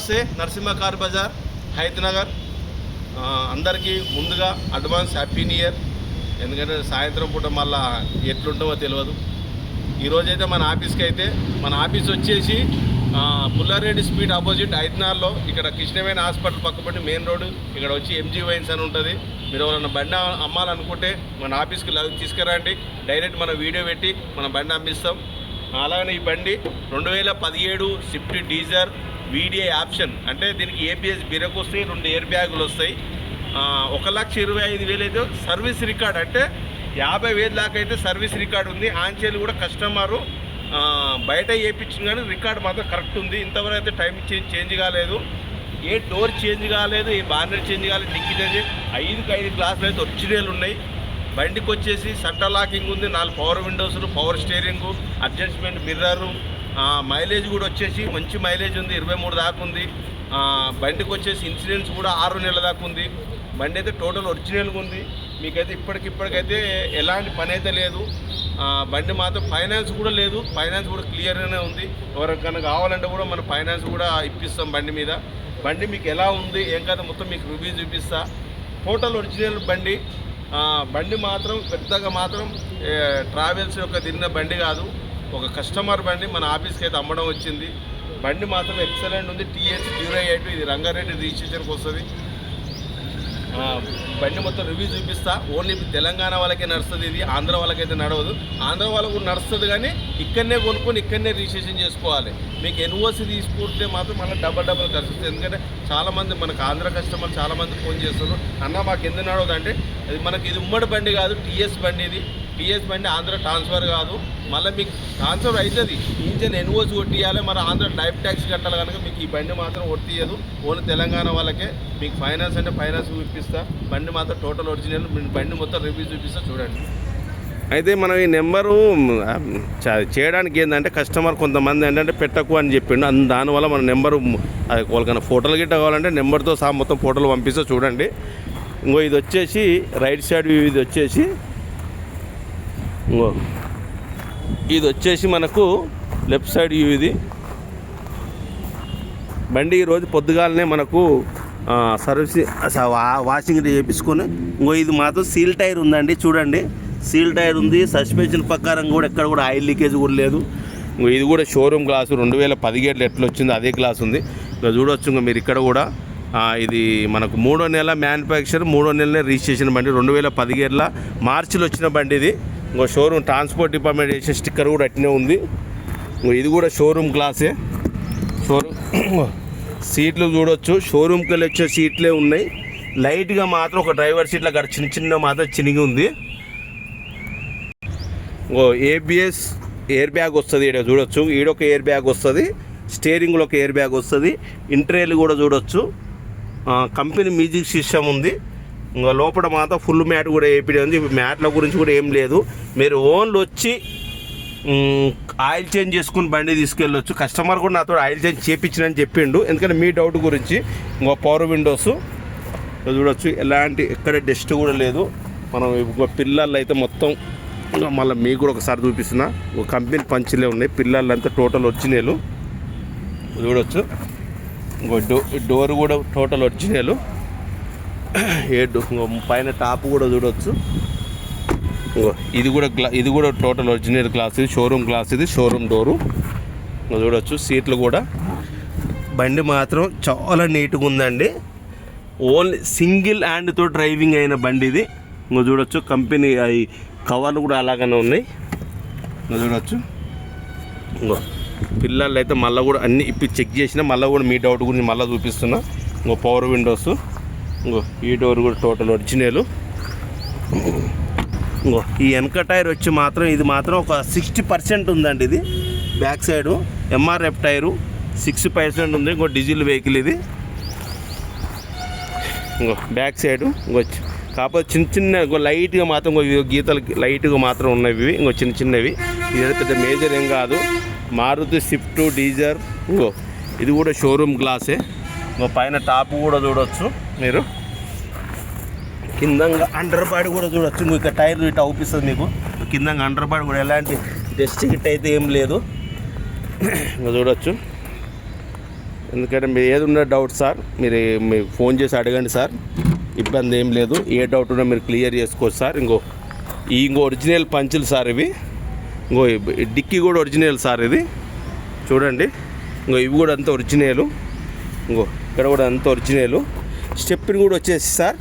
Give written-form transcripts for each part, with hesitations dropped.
నమస్తే, నరసింహ కార్ బజార్, హైతనగర్. అందరికీ ముందుగా అడ్వాన్స్ హ్యాపీ న్యూ ఇయర్. ఎందుకంటే సాయంత్రం పూట మళ్ళీ ఎట్లుంటామో తెలియదు. ఈరోజైతే మన ఆఫీస్ వచ్చేసి పుల్లారెడ్డి స్పీడ్ ఆపోజిట్ హైతనగర్లో, ఇక్కడ కృష్ణవేణి హాస్పిటల్ పక్కపట్టి మెయిన్ రోడ్డు. ఇక్కడ వచ్చి ఎంజీ వైన్స్ అని ఉంటుంది. మీరు ఎవరైనా బండి అమ్మాలనుకుంటే మన ఆఫీస్కి తీసుకురండి. డైరెక్ట్ మనం వీడియో పెట్టి మన బండి అమ్మిస్తాం. అలాగనే ఈ బండి 2017 స్విఫ్ట్ డీజర్ వీడిఐ ఆప్షన్. అంటే దీనికి ఏబిఎస్ బ్రేక్ వస్తాయి, 2 ఎయిర్ బ్యాగులు వస్తాయి. 1,25,000 అయితే సర్వీస్ రికార్డ్, అంటే 50,000 దాకా అయితే సర్వీస్ రికార్డ్ ఉంది. ఆన్చేలు కూడా కస్టమరు బయట వేయించింది, కానీ రికార్డ్ మాత్రం కరెక్ట్ ఉంది. ఇంతవరకు అయితే టైం చేంజ్ కాలేదు, ఏ డోర్ చేంజ్ కాలేదు, ఏ బార్నర్ చేంజ్ కాలేదు, డిక్కీ చేంజ్. 5 గ్లాసులు అయితే ఒరిజినల్ ఉన్నాయి. బండికి వచ్చేసి సెంటర్ లాకింగ్ ఉంది, 4 పవర్ విండోస్లు, power steering, adjustment mirror. Mileage కూడా వచ్చేసి మంచి మైలేజ్ ఉంది, 23 దాకా ఉంది. బండికి వచ్చేసి ఇన్సూరెన్స్ కూడా 6 నెలల దాకా ఉంది. బండి అయితే టోటల్ ఒరిజినల్గా ఉంది. మీకైతే ఇప్పటికైతే ఎలాంటి పని అయితే లేదు. బండి మాత్రం ఫైనాన్స్ కూడా లేదు, ఫైనాన్స్ కూడా క్లియర్గానే ఉంది. ఎవరికైనా కావాలంటే కూడా మనం ఫైనాన్స్ కూడా ఇప్పిస్తాం బండి మీద. బండి మీకు ఎలా ఉంది ఏం కదా మొత్తం మీకు రివ్యూ చూపిస్తా. టోటల్ ఒరిజినల్ బండి. బండి మాత్రం పెద్దగా మాత్రం ట్రావెల్స్ యొక్క తిరిగిన బండి కాదు, ఒక కస్టమర్ బండి మన ఆఫీస్కి అయితే అమ్మడం వచ్చింది. బండి మాత్రం ఎక్సలెంట్ ఉంది. TS 08, ఇది రంగారెడ్డి రిజిస్ట్రేషన్కి వస్తుంది. బండి మొత్తం రివ్యూ చూపిస్తా. ఓన్లీ తెలంగాణ వాళ్ళకే నడుస్తుంది, ఇది ఆంధ్ర వాళ్ళకైతే నడవదు. ఆంధ్ర వాళ్ళకు నడుస్తుంది, కానీ ఇక్కడనే కొనుక్కొని ఇక్కడనే రిజిస్ట్రేషన్ చేసుకోవాలి. మీకు ఎన్ఓసి తీసుకుంటే మాత్రం మళ్ళీ డబల్ ఖర్చు వస్తుంది. ఎందుకంటే చాలామంది మనకు ఆంధ్ర కస్టమర్ చాలామంది ఫోన్ చేస్తారు, అన్న మాకు ఎందుకు నడవదు అంటే, ఇది ఉమ్మడి బండి కాదు, TS బండి. ఇది TS బండి ఆంధ్ర ట్రాన్స్ఫర్ కాదు. మళ్ళీ మీకు ట్రాన్స్ఫర్ అవుతుంది, ఇంజన్ ఎన్ఓసి కొట్టియాలి, మరి ఆంధ్ర డైప్ ట్యాక్స్ కట్టాలి. కనుక మీకు ఈ బండి మాత్రం కొట్టియదు, ఓన్లీ తెలంగాణ వాళ్ళకే. మీకు ఫైనాన్స్ అంటే ఫైనాన్స్ చూపిస్తా. బండి మాత్రం టోటల్ ఒరిజినల్. బండి మొత్తం రివ్యూ చూపిస్తా, చూడండి. అయితే మనం ఈ నెంబరు చేయడానికి ఏంటంటే, కస్టమర్ కొంతమంది ఏంటంటే పెట్టకు అని చెప్పిండు. దానివల్ల మన నెంబరు వాళ్ళకన్నా ఫోటోలు గిట్ట కావాలంటే నెంబర్తో సహా మొత్తం ఫోటోలు పంపిస్తా, చూడండి. ఇంకో ఇది వచ్చేసి రైట్ సైడ్ వ్యూ. ఇది వచ్చేసి మనకు లెఫ్ట్ సైడ్ వ్యూ. ఇది బండి ఈరోజు పొద్దుగాలనే మనకు సర్వీస్ వాషింగ్ చేయించుకొని. ఇది మాత్రం సీల్ టైర్ ఉందండి, చూడండి. సీల్ టైర్ ఉంది. సస్పెన్షన్ ప్రకారం కూడా ఎక్కడ కూడా ఆయిల్ లీకేజ్ కూడా లేదు. ఇది కూడా షోరూమ్ గ్లాసు, 2017 ఎట్లా వచ్చిందో అదే గ్లాస్ ఉంది. ఇంకా చూడవచ్చు మీరు ఇక్కడ కూడా. ఇది మనకు 3వ నెల మ్యానుఫ్యాక్చర్, 3వ నెలనే రిజిస్ట్రేషన్ బండి. 2017 మార్చిలో వచ్చిన బండి ఇది. ఇంకో షోరూమ్ ట్రాన్స్పోర్ట్ డిపార్ట్మెంట్ చేసే స్టిక్కర్ కూడా అట్నే ఉంది. ఇది కూడా షోరూమ్ గ్లాసే. సీట్లు చూడొచ్చు, షోరూమ్కి వెళ్ళి వచ్చే సీట్లే ఉన్నాయి. లైట్గా మాత్రం ఒక డ్రైవర్ సీట్ల గడ చిన్న మాత్రం చినిగి ఉంది. ABS ఎయిర్ బ్యాగ్ వస్తుంది. ఈడ చూడొచ్చు, ఈడొక ఎయిర్ బ్యాగ్ వస్తుంది, స్టీరింగ్లో ఒక ఎయిర్ బ్యాగ్ వస్తుంది. ఇంటర్నల్ కూడా చూడొచ్చు. కంపెనీ మ్యూజిక్ సిస్టమ్ ఉంది. ఇంకా లోపల మాత్రం ఫుల్ మ్యాట్ కూడా వేపిడే ఉంది. మ్యాట్ల గురించి కూడా ఏం లేదు. మీరు ఓన్లీ వచ్చి ఆయిల్ చేంజ్ చేసుకుని బండి తీసుకెళ్ళొచ్చు. కస్టమర్ కూడా నాతో ఆయిల్ చేంజ్ చేయించినని చెప్పిండు, ఎందుకంటే మీ డౌట్ గురించి. ఇంకో పవర్ విండోస్ చూడొచ్చు, ఎక్కడ డస్ట్ కూడా లేదు. మనం ఇంకో పిల్లలు అయితే మొత్తం మళ్ళీ మీకు కూడా ఒకసారి చూపిస్తున్నా. ఒక కంపెనీ పంచులే ఉన్నాయి, పిల్లలంతా టోటల్ ఒరిజినల్ చూడొచ్చు. ఇంకో డోర్ కూడా టోటల్ ఒరిజినల్. పైన టాప్ కూడా చూడవచ్చు. ఇది కూడా టోటల్ ఒరిజినల్ గ్లాస్. ఇది షోరూమ్ గ్లాస్, ఇది షోరూమ్ డోరు చూడవచ్చు. సీట్లు కూడా. బండి మాత్రం చాలా నీట్గా ఉందండి. ఓన్లీ సింగిల్ హ్యాండ్తో డ్రైవింగ్ అయిన బండి ఇది. ఇంకా చూడొచ్చు, కంపెనీ అవి కవర్లు కూడా అలాగనే ఉన్నాయి. ఇంకా చూడవచ్చు. ఇంకో పిల్లలు అయితే మళ్ళీ కూడా అన్నీ ఇప్పి చెక్ చేసిన, మళ్ళీ కూడా మీ డౌట్ గురించి మళ్ళీ చూపిస్తున్నా. ఇంకో పవర్ విండోస్. ఇంకో ఈ డోర్ కూడా టోటల్ ఒరిజినల్. ఇంకో ఈ వెనక టైర్ వచ్చి మాత్రం ఇది మాత్రం ఒక 60% ఉందండి. ఇది బ్యాక్ సైడు MRF టైరు 6% ఉంది. ఇంకో డీజిల్ వెహికల్ ఇది. ఇంకో బ్యాక్ సైడు కాకపోతే చిన్న లైట్గా మాత్రం గీతలు లైట్గా మాత్రం ఉన్నవి. ఇంకో చిన్నవి. ఇది పెద్ద మేజర్ ఏం కాదు. Maruti Swift diesel. ఇంకో ఇది కూడా షోరూమ్ గ్లాసే. ఇంకో పైన టాప్ కూడా చూడవచ్చు మీరు. కిందంగా అండర్ బాడీ కూడా చూడవచ్చు. ఇంకా టైర్ ఇట్లా అవుపిస్తుంది మీకు. కిందంగా అండర్ బాడీ కూడా ఎలాంటి డస్ట్ గిట్ అయితే ఏం లేదు. ఇంకా చూడవచ్చు. ఎందుకంటే మీరు ఏది ఉన్న డౌట్ సార్ మీరు ఫోన్ చేసి అడగండి సార్, ఇబ్బంది ఏం లేదు. ఏ డౌట్ ఉన్నా మీరు క్లియర్ చేసుకోవచ్చు సార్. ఇంకో ఒరిజినల్ పంచులు సార్ ఇవి. డిక్కీ కూడా ఒరిజినల్ సార్ ఇది చూడండి. ఇవి కూడా అంత ఒరిజినల్. ఇక్కడ కూడా అంత ఒరిజినల్. స్టెప్పిన్ కూడా వచ్చేసి సార్,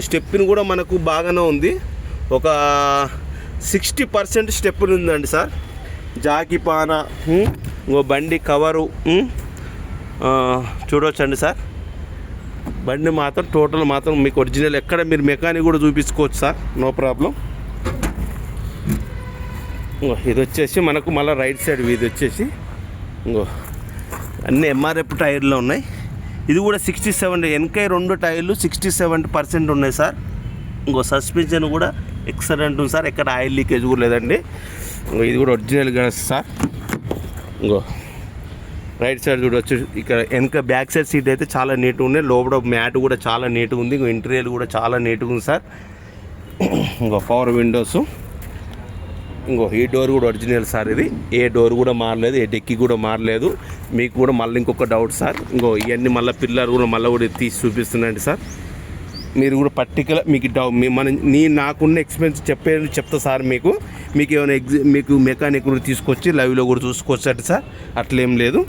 స్టెప్పిన్ కూడా మనకు బాగానే ఉంది. ఒక 60% స్టెప్పిన్ ఉందండి సార్. జాకిపాన బండి కవరు చూడవచ్చండి సార్. బండి మాత్రం టోటల్ మాత్రం మీకు ఒరిజినల్. ఎక్కడ మీరు మెకానిక్ కూడా చూపించుకోవచ్చు సార్, నో ప్రాబ్లం. ఇది వచ్చేసి మనకు మళ్ళీ రైట్ సైడ్ ఇది వచ్చేసి అన్నీ ఎంఆర్ఎఫ్ టైర్లో ఉన్నాయి. ఇది కూడా 67 వెనక 2 టైర్లు 67% ఉన్నాయి సార్. సస్పెన్షన్ కూడా ఎక్సలెంట్ ఉంది సార్, ఎక్కడ ఆయిల్ లీకేజ్ కూడా లేదండి. ఇది కూడా ఒరిజినల్గా సార్. రైట్ సైడ్ చూడవచ్చు. ఇక్కడ వెనక బ్యాక్ సైడ్ సీట్ అయితే చాలా నీట్గా ఉన్నాయి. లోపల మ్యాట్ కూడా చాలా నీట్గా ఉంది. ఇంటీరియర్ కూడా చాలా నీట్గా ఉంది సార్. Power Windows. ఈ డోర్ కూడా ఒరిజినల్ సార్. ఇది ఏ డోర్ కూడా మారలేదు, ఏ డెక్కి కూడా మారలేదు. మీకు కూడా మళ్ళీ ఇంకొక డౌట్ సార్, ఇవన్నీ మళ్ళీ పిల్లర్ కూడా మళ్ళీ తీసి చూపిస్తున్నాండి సార్. మీరు కూడా పర్టికులర్ మీకు నాకున్న ఎక్స్పీరియన్స్ చెప్తా సార్. మీకు ఏమైనా మీకు మెకానిక్ కూడా తీసుకొచ్చి లైవ్లో కూడా చూసుకోవచ్చు అంటే సార్, అట్లేం లేదు.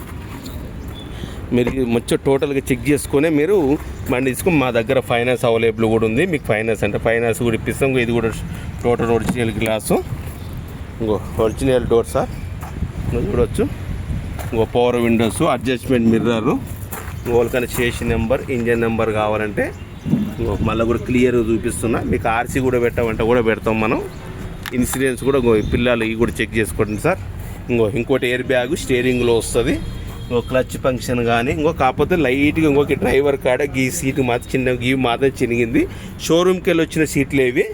మీరు మొత్తం టోటల్గా చెక్ చేసుకొని మీరు బండి తీసుకొని మా దగ్గర ఫైనాన్స్ అవైలబుల్ కూడా ఉంది. మీకు ఫైనాన్స్ కూడా ఇప్పిస్తాం. ఇది కూడా total original glass. Original door sir చూడవచ్చు. పవర్ విండోస్, అడ్జస్ట్మెంట్ మిర్రర్, వాళ్ళకన్నా చేసిన నెంబర్, ఇంజన్ నెంబర్ కావాలంటే మళ్ళీ కూడా క్లియర్గా చూపిస్తున్నా. మీకు ఆర్సీ కూడా పెట్టామంటే కూడా పెడతాం మనం. ఇన్సూరెన్స్ కూడా పిల్లలు ఇవి కూడా చెక్ చేసుకోండి సార్. ఇంకోటి ఎయిర్ బ్యాగ్ స్టీరింగ్లో వస్తుంది. క్లచ్ ఫంక్షన్ కానీ కాకపోతే లైట్గా డ్రైవర్ కాడ గీ సీటు మాత్రం గీ మాత్రం చినిగింది. షోరూమ్కి వెళ్ళి వచ్చిన సీట్లు ఇవి.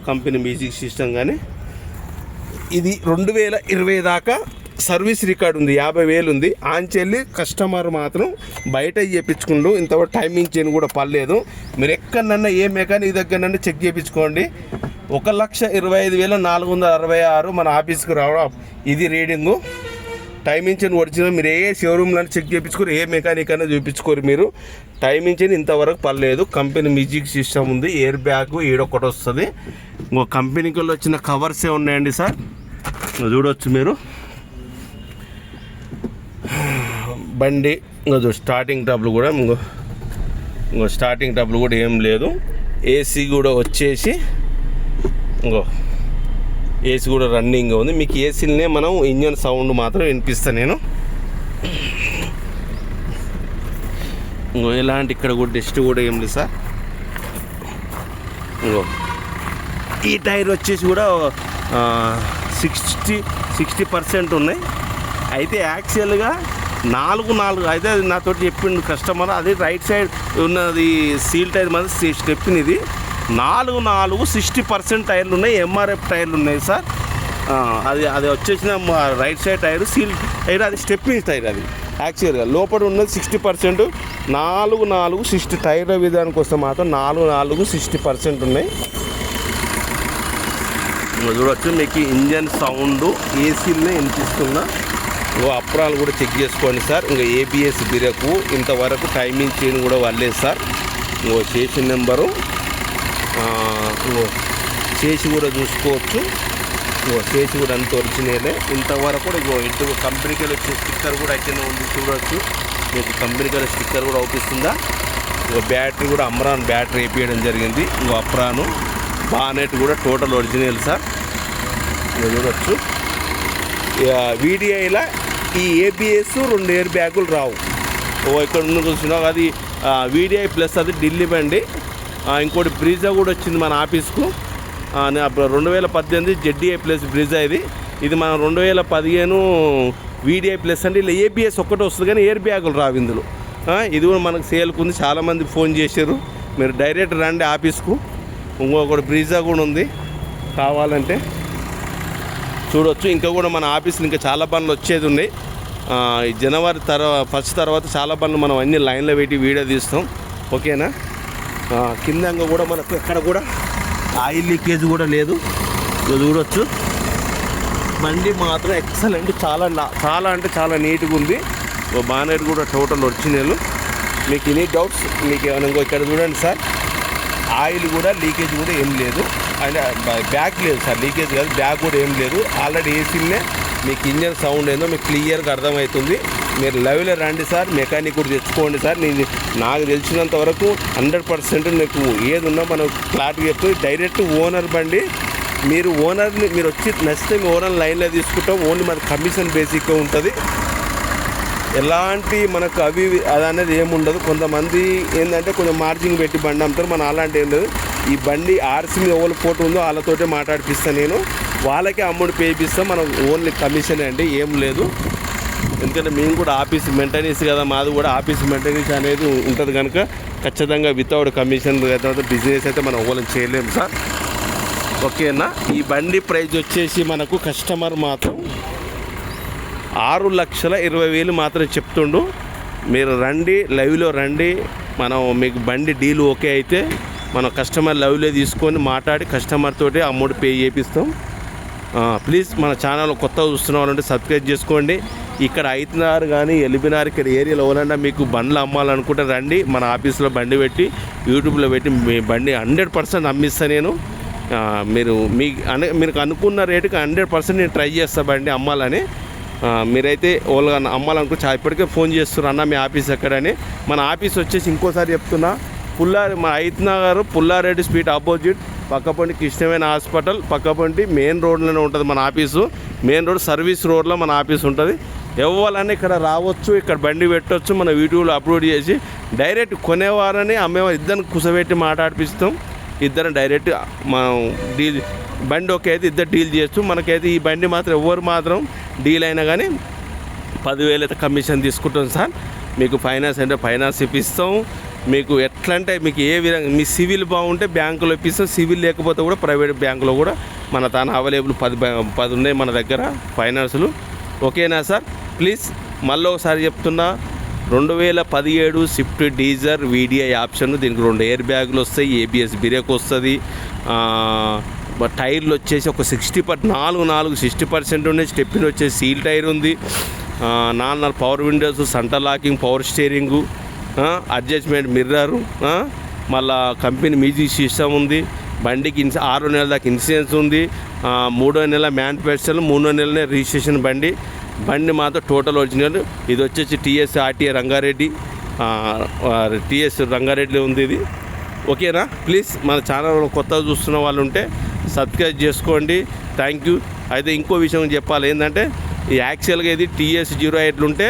కంపెనీ మ్యూజిక్ సిస్టమ్ కానీ. ఇది 2020 దాకా సర్వీస్ రికార్డు ఉంది, 50,000 ఉంది. ఆంచెల్లి కస్టమర్ మాత్రం బయట చేయించుకుంటూ ఇంతవరకు టైమింగ్ చేయని కూడా పర్లేదు. మీరు ఎక్కడన్నా ఏ మెకానిక్ దగ్గరన్నా చెక్ చేయించుకోండి. 1,25,466 మన ఆఫీస్కి రావడం ఇది రీడింగు. టైమింగ్ చేయని ఒరిజినల్. మీరు ఏ షోరూమ్లో చెక్ చేయించుకోరు, ఏ మెకానిక్ అయినా చూపించుకోరు. మీరు టైమింగ్ చేయని ఇంతవరకు పర్లేదు. కంపెనీ మ్యూజిక్ సిస్టమ్ ఉంది, ఎయిర్ బ్యాగ్ ఈడొకటి వస్తుంది. కంపెనీకి వచ్చిన కవర్సే ఉన్నాయండి సార్, చూడవచ్చు మీరు. బండి స్టార్టింగ్ ట్రబుల్ కూడా స్టార్టింగ్ ట్రబుల్ కూడా ఏం లేదు. ఏసీ కూడా వచ్చేసి ఏసీ కూడా రన్నింగ్ ఉంది. మీకు ఏసీలనే మనం ఇంజన్ సౌండ్ మాత్రం వినిపిస్తాను నేను. ఎలాంటి ఇక్కడ కూడా డస్ట్ కూడా ఏం లేదు సార్. ఈ టైర్ వచ్చేసి కూడా 60% ఉన్నాయి. అయితే యాక్చువల్గా 4 అయితే నాతో చెప్పిండు కస్టమర్. అది రైట్ సైడ్ ఉన్నది సీల్ టైర్ మీద స్టెప్ని. ఇది 4 60% టైర్లు ఉన్నాయి, ఎంఆర్ఎఫ్ టైర్లు ఉన్నాయి సార్. అది వచ్చేసిన right side tyre seal tyre, అది స్టెప్ని టైర్. అది యాక్చువల్గా లోపల ఉన్నది 60%. 4 60 టైర్ల విధానికి వస్తే మాత్రం 4 60% ఉన్నాయి. చూడవచ్చు. మీకు ఇంజన్ సౌండ్ ఏసీలనే వినిపిస్తున్నా. అప్రాలు కూడా చెక్ చేసుకోండి సార్. ఏబిఎస్ బ్రేకు ఇంతవరకు టైమింగ్ చేయని కూడా వాళ్ళలేదు సార్. చేసిన నెంబరు చేసి కూడా చూసుకోవచ్చు. చేసి కూడా అంత ఒరిజినలే. ఇంతవరకు కూడా ఇంటి కంపెనీకి వచ్చే స్టిక్కర్ కూడా అయితే ఉంది, చూడవచ్చు. మీకు కంపెనీకి స్టిక్కర్ కూడా అవుపిస్తుందా. బ్యాటరీ కూడా అమ్రాన్ బ్యాటరీ వేయించడం జరిగింది. అప్రాను బానెట్ కూడా టోటల్ ఒరిజినల్ సార్, చూడవచ్చు. వీడిఐలా ఈ ఏబిఎస్ 2 ఎయిర్ బ్యాగులు రావు. ఇక్కడ ఉన్న చూసినా అది వీడిఐ ప్లస్ అది ఢిల్లీ బండి. ఇంకోటి బ్రీజా కూడా వచ్చింది మన ఆఫీస్కు. 2018 జెడ్డీఐ ప్లస్ బ్రీజా. ఇది మన 2015 వీడిఐ ప్లస్ అంటే ఇలా ఏబిఎస్ ఒక్కటే వస్తుంది కానీ ఎయిర్ బ్యాగులు రావు ఇందులో. ఇది కూడా మనకు సేల్కు ఉంది. చాలామంది ఫోన్ చేశారు. మీరు డైరెక్ట్ రండి ఆఫీస్కు. ఇంకొకటి బ్రీజా కూడా ఉంది, కావాలంటే చూడవచ్చు. ఇంకా కూడా మన ఆఫీస్లో ఇంకా చాలా బండ్లు వచ్చేది ఉన్నాయి. జనవరి 1 తర్వాత చాలా బండ్లు మనం అన్ని లైన్లో పెట్టి వీడియో తీస్తాం, ఓకేనా. కిందంగా కూడా మనకు ఎక్కడ కూడా ఆయిల్ లీకేజ్ కూడా లేదు, చూడవచ్చు. బండి మాత్రం ఎక్సలెంట్, చాలా అంటే చాలా నీట్గా ఉంది. బానెట్ కూడా టోటల్ ఒరిజినల్. మీకు ఎనీ డౌట్స్ మీకు ఏమైనా ఇంకో ఇక్కడ చూడండి సార్, ఆయిల్ కూడా లీకేజ్ కూడా ఏం లేదు. అండ్ బ్యాక్ లేదు సార్, లీకేజ్ కాదు, బ్యాక్ కూడా ఏం లేదు. ఆల్రెడీ వేసిందే. మీకు ఇంజన్ సౌండ్ ఏందో మీకు క్లియర్గా అర్థమవుతుంది. మీరు లైవ్లో రండి సార్, మెకానిక్ కూడా తెచ్చుకోండి సార్. నాకు తెలిసినంత వరకు 100% మీకు ఏది ఉన్నా మనం క్లారిటీ చెప్తుంది. డైరెక్ట్ ఓనర్ బండి, మీరు ఓనర్ని మీరు వచ్చి నచ్చితే మీ ఓనర్ లైన్లో తీసుకుంటాం. ఓన్లీ మన కమిషన్ బేసిక్గా ఉంటుంది. ఎలాంటి మనకు అవి అది అనేది ఏముండదు. కొంతమంది ఏంటంటే కొంచెం మార్జింగ్ పెట్టి బండి అమ్ముతారు, మన అలాంటి ఏం లేదు. ఈ బండి ఆర్సీ మీద ఎవరు ఫోటో ఉందో వాళ్ళతోటే మాట్లాడిపిస్తాను నేను, వాళ్ళకే అమౌంట్ పే చేపిస్తాం. మనం ఓన్లీ కమిషన్ అండి, ఏం లేదు. ఎందుకంటే మేము కూడా ఆఫీస్ మెయింటెనెన్స్ కదా, మాది కూడా ఆఫీస్ మెయింటెనెన్స్ అనేది ఉంటుంది కనుక ఖచ్చితంగా వితౌట్ కమిషన్ బిజినెస్ అయితే మనం ఓన్లీ చేయలేము సార్. ఓకేనా. ఈ బండి ప్రైస్ వచ్చేసి మనకు కస్టమర్ మాత్రం 6,20,000 మాత్రం చెప్తుండు. మీరు రండి, లైవ్లో రండి. మనం మీకు బండి డీల్ ఓకే అయితే మనం కస్టమర్ లైవ్లో తీసుకొని మాట్లాడి కస్టమర్ తోటి అమౌంట్ పే చేపిస్తాం. ప్లీజ్ మన ఛానల్ కొత్తగా చూస్తున్న వాళ్ళంటే సబ్స్క్రైబ్ చేసుకోండి. ఇక్కడ ఐతనార్ కానీ ఎల్బినార్ ఇక్కడ ఏరియాలో ఎవరన్నా మీకు బండ్లు అమ్మాలనుకుంటే రండి, మన ఆఫీస్లో బండి పెట్టి యూట్యూబ్లో పెట్టి మీ బండి 100% అమ్మిస్తాను నేను. మీరు అనుకున్న రేటుకి 100% నేను ట్రై చేస్తాను బండి అమ్మాలని. మీరైతే వాళ్ళు అమ్మాలనుకో ఇప్పటికే ఫోన్ చేస్తున్నారు, అన్న మీ ఆఫీస్ ఎక్కడని. మన ఆఫీస్ వచ్చేసి ఇంకోసారి చెప్తున్నా, మన ఐతనగర్ పుల్లారెడ్డి స్ట్రీట్ ఆపోజిట్ పక్కపండి కృష్ణవేణి హాస్పిటల్ పక్కపండి మెయిన్ రోడ్లోనే ఉంటుంది మన ఆఫీసు. మెయిన్ రోడ్ సర్వీస్ రోడ్లో మన ఆఫీస్ ఉంటుంది. ఎవరైనా ఇక్కడ రావచ్చు, ఇక్కడ బండి పెట్టవచ్చు. మన యూట్యూబ్లో అప్లోడ్ చేసి డైరెక్ట్ కొనేవారని అమ్మేవారు ఇద్దరిని కుసబెట్టి మాట్లాడిపిస్తాం. ఇద్దరం డైరెక్ట్ మనం డీల్ బండి ఓకే అయితే ఇద్దరు డీల్ చేయొచ్చు. మనకైతే ఈ బండి మాత్రం ఎవరు మాత్రం డీల్ అయినా కానీ 10,000 అయితే కమిషన్ తీసుకుంటాం సార్. మీకు ఫైనాన్స్ అంటే ఫైనాన్స్ ఇప్పిస్తాం. మీకు ఎట్లా అంటే మీకు ఏ విధంగా మీ సివిల్ బాగుంటే బ్యాంకులో ఇప్పిస్తాం. సివిల్ లేకపోతే కూడా ప్రైవేట్ బ్యాంకులో కూడా మన తాను అవైలబుల్ 10 ఉన్నాయి మన దగ్గర ఫైనాన్సులు. ఓకేనా సార్. ప్లీజ్ మళ్ళీ ఒకసారి చెప్తున్నా, 2017 స్విఫ్ట్ డీజర్ వీడిఐ ఆప్షన్. దీనికి 2 ఎయిర్ బ్యాగులు వస్తాయి, ఏబిఎస్ బ్రేక్ వస్తుంది. టైర్లు వచ్చేసి ఒక 60% ఉన్నాయి. స్టెప్పిన్ వచ్చేసి సీల్ టైర్ ఉంది. 4 power Windows, centre locking, power steering, adjustment mirror, మళ్ళా కంపెనీ మ్యూజిక్ సిస్టమ్ ఉంది. బండికి 6 నెలల దాకా ఇన్సూరెన్స్ ఉంది. 3వ నెల మ్యానుఫ్యాక్చర్, 3వ నెలనే రిజిస్ట్రేషన్ బండి. బండి మాత్రం టోటల్ ఒరిజినల్. ఇది వచ్చేసి టీఎస్ ఆర్టీఏ రంగారెడ్డి, టీఎస్ రంగారెడ్డిలో ఉంది ఇది. ఓకేనా. ప్లీజ్ మన ఛానల్ కొత్తగా చూస్తున్న వాళ్ళు ఉంటే సబ్స్క్రైబ్ చేసుకోండి. Thank you. అయితే ఇంకో విషయం చెప్పాలి ఏంటంటే, ఈ యాక్చువల్గా ఇది TS 08 ఉంటే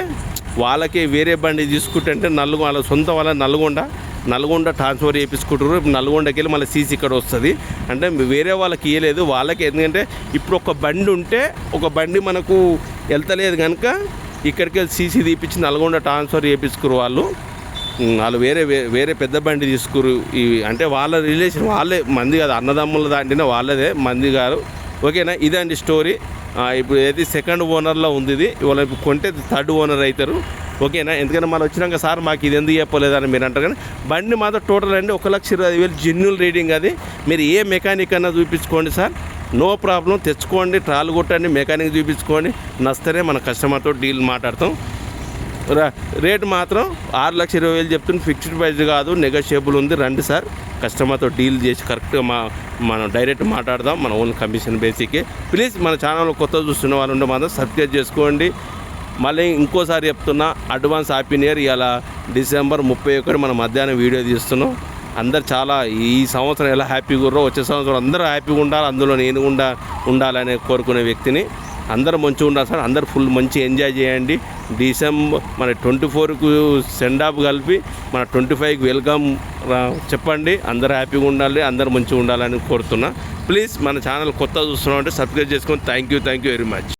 వాళ్ళకి వేరే బండి తీసుకుంటే వాళ్ళ సొంత వాళ్ళ నల్గొండ ట్రాన్స్ఫర్ చేయించుకుంటారు. నల్గొండకి వెళ్ళి మళ్ళీ సీసీ ఇక్కడ వస్తుంది. అంటే వేరే వాళ్ళకి ఇవ్వలేదు వాళ్ళకి. ఎందుకంటే ఇప్పుడు ఒక బండి ఉంటే ఒక బండి మనకు వెళ్తలేదు కనుక ఇక్కడికి వెళ్ళి సీసీ తీపిచ్చి నల్గొండ ట్రాన్స్ఫర్ చేయించుకురు వాళ్ళు వేరే పెద్ద బండి తీసుకురు. ఇవి అంటే వాళ్ళ రిలేషన్ వాళ్ళే, మంది కాదు, అన్నదమ్ముల దాంట్లోనే వాళ్ళదే మంది గారు. ఓకేనా. ఇదండి స్టోరీ. ఇప్పుడు ఏది సెకండ్ ఓనర్లో ఉంది ఇది. ఇవాళ కొంటే 3rd ఓనర్ అవుతారు. ఓకేనా. ఎందుకంటే మనం వచ్చినాక సార్ మాకు ఇది ఎందుకు చెప్పలేదని మీరు అంటారు. కానీ బండి మాత్రం టోటల్ అండి 1,20,000 జెన్యూన్ రీడింగ్. అది మీరు ఏ మెకానిక్ అన్నా చూపించుకోండి సార్, నో ప్రాబ్లం. తెచ్చుకోండి, ట్రాల్ కొట్టండి, మెకానిక్ చూపించుకోండి. నచ్చితేనే మన కస్టమర్తో డీల్ మాట్లాడతాం. రేట్ మాత్రం 6,20,000 చెప్తుంది. ఫిక్స్డ్ ప్రైస్ కాదు, నెగోషియబుల్ ఉంది. రండి సార్, కస్టమర్తో డీల్ చేసి కరెక్ట్గా మనం డైరెక్ట్ మాట్లాడదాం. మన ఓన్ కమిషన్ బేసిక్కే. ప్లీజ్ మన ఛానల్ కొత్త చూస్తున్న వాళ్ళు ఉంటే మాత్రం సబ్స్క్రైబ్ చేసుకోండి. మళ్ళీ ఇంకోసారి చెప్తున్నా, అడ్వాన్స్ హ్యాపీ న్యూ ఇయర్. ఇలా డిసెంబర్ 31 మనం మధ్యాహ్నం వీడియో తీస్తున్నాం. అందరు చాలా ఈ సంవత్సరం ఎలా హ్యాపీగా ఉన్నారో వచ్చే సంవత్సరం అందరూ హ్యాపీగా ఉండాలి, అందులో నేను కూడా ఉండాలని కోరుకునే వ్యక్తిని. అందరూ మంచిగా ఉండాలి సార్. అందరూ ఫుల్ మంచి ఎంజాయ్ చేయండి. డిసెంబర్ మన 24కు సెండ్ ఆఫ్ కలిపి మన 25కి వెల్కమ్ చెప్పండి. అందరూ హ్యాపీగా ఉండాలి, అందరూ మంచిగా ఉండాలని కోరుతున్నా. ప్లీజ్ మన ఛానల్ కొత్త చూస్తున్నాం అంటే సబ్స్క్రైబ్ చేసుకొని థ్యాంక్ యూ వెరీ మచ్.